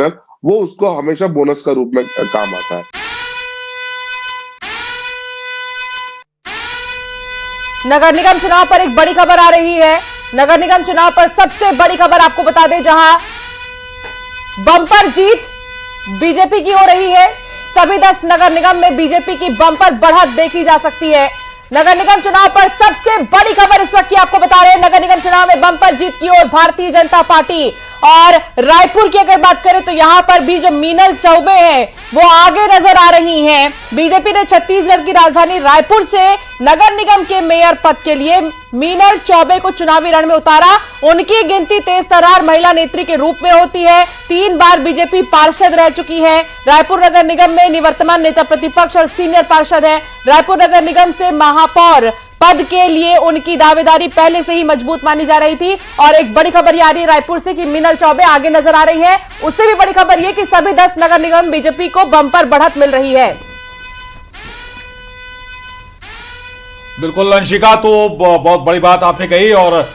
वो उसको हमेशा बोनस का रूप में काम आता है। नगर निगम चुनाव पर एक बड़ी खबर आ रही है। नगर निगम चुनाव पर सबसे बड़ी खबर आपको बता दें, जहां बम्पर जीत बीजेपी की हो रही है। सभी 10 नगर निगम में बीजेपी की बम्पर बढ़त देखी जा सकती है। नगर निगम चुनाव पर सबसे बड़ी खबर इस वक्त की आपको बता रहे हैं। नगर निगम चुनाव में बम्पर जीत की ओर भारतीय जनता पार्टी। और रायपुर की अगर बात करें तो यहां पर भी जो मीनल चौबे हैं वो आगे नजर आ रही हैं। बीजेपी ने छत्तीसगढ़ की राजधानी रायपुर से नगर निगम के मेयर पद के लिए मीनल चौबे को चुनावी रण में उतारा। उनकी गिनती तेज तर्रार महिला नेत्री के रूप में होती है। 3 बार बीजेपी पार्षद रह चुकी है। रायपुर नगर निगम में निवर्तमान नेता प्रतिपक्ष और सीनियर पार्षद है। रायपुर नगर निगम से महापौर पद के लिए उनकी दावेदारी पहले से ही मजबूत मानी जा रही थी। और एक बड़ी खबर ये आ रही है रायपुर से कि मीनल चौबे आगे नजर आ रही है। उससे भी बड़ी खबर यह कि सभी 10 नगर निगम बीजेपी को बम्पर बढ़त मिल रही है। बिल्कुल अंशिका, तो बहुत बड़ी बात आपने कही। और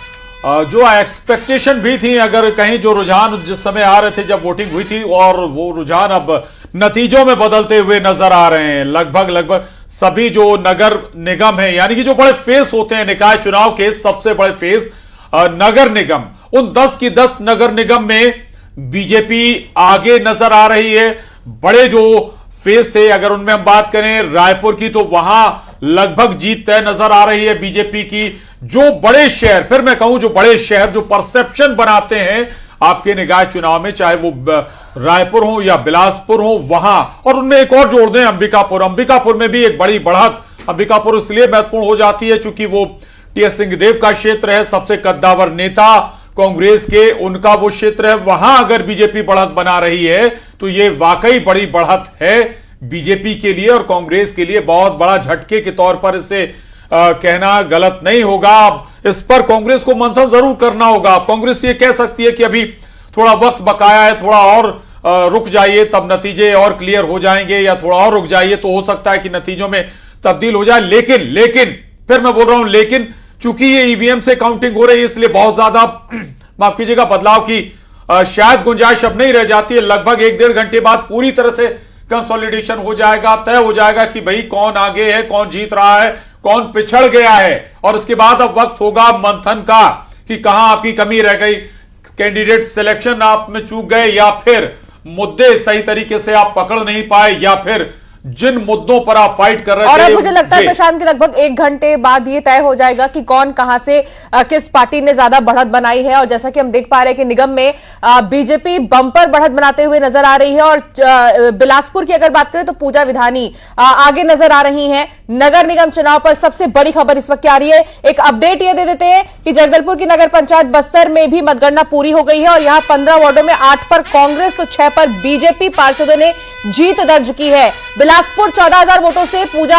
जो एक्सपेक्टेशन भी थी, अगर कहीं जो रुझान जिस समय आ रहे थे जब वोटिंग हुई थी, और वो रुझान अब नतीजों में बदलते हुए नजर आ रहे हैं। लगभग सभी जो नगर निगम है, यानी कि जो बड़े फेस होते हैं निकाय चुनाव के, सबसे बड़े फेस नगर निगम, उन 10 की 10 नगर निगम में बीजेपी आगे नजर आ रही है। बड़े जो फेस थे, अगर उनमें हम बात करें रायपुर की, तो वहां लगभग जीत तय नजर आ रही है बीजेपी की। जो बड़े शहर, फिर मैं कहूं जो बड़े शहर जो परसेप्शन बनाते हैं आपके निकाय चुनाव में, चाहे वो रायपुर हो या बिलासपुर हो, वहां, और उनमें एक और जोड़ दें अंबिकापुर में भी एक बड़ी बढ़त। अंबिकापुर इसलिए महत्वपूर्ण हो जाती है क्योंकि वो टीएस सिंहदेव का क्षेत्र है, सबसे कद्दावर नेता कांग्रेस के, उनका वो क्षेत्र है। वहां अगर बीजेपी बढ़त बना रही है तो ये वाकई बड़ी बढ़त है बीजेपी के लिए और कांग्रेस के लिए। बहुत बड़ा झटके के तौर पर इसे कहना गलत नहीं होगा। अब इस पर कांग्रेस को मंथन जरूर करना होगा। कांग्रेस ये कह सकती है कि अभी थोड़ा वक्त बकाया है, थोड़ा और रुक जाइए तब नतीजे और क्लियर हो जाएंगे, या थोड़ा और रुक जाइए तो हो सकता है कि नतीजों में तब्दील हो जाए। लेकिन फिर मैं बोल रहा हूं, लेकिन चूंकि ये ईवीएम से काउंटिंग हो रही है, इसलिए बहुत ज्यादा माफ कीजिएगा बदलाव की शायद गुंजाइश अब नहीं रह जाती है। लगभग 1-1.5 घंटे बाद पूरी तरह से कंसोलिडेशन हो जाएगा, तय हो जाएगा कि भाई कौन आगे है, कौन जीत रहा है, कौन पिछड़ गया है। और उसके बाद अब वक्त होगा मंथन का कि कहां आपकी कमी रह गई, कैंडिडेट सिलेक्शन आप में चूक गए, या फिर मुद्दे सही तरीके से आप पकड़ नहीं पाए, या फिर जिन मुद्दों पर आप फाइट कर रहे थे। और अब मुझे लगता है प्रशांत के लगभग 1 घंटे बाद ये तय हो जाएगा कि कौन कहां से किस पार्टी ने ज्यादा बढ़त बनाई है। और जैसा कि हम देख पा रहे हैं कि निगम में बीजेपी बम्पर बढ़त बनाते हुए नजर आ रही है। और बिलासपुर की अगर बात करें तो पूजा विधानी आगे नजर आ रही है। नगर निगम चुनाव पर सबसे बड़ी खबर इस वक्त आ रही है। एक अपडेट ये दे देते हैं कि जगदलपुर की नगर पंचायत बस्तर में भी मतगणना पूरी हो गई है और यहां 15 वार्डों में 8 पर कांग्रेस तो 6 पर बीजेपी पार्षदों ने जीत दर्ज की है। बिलासपुर 14,000 वोटों से पूजा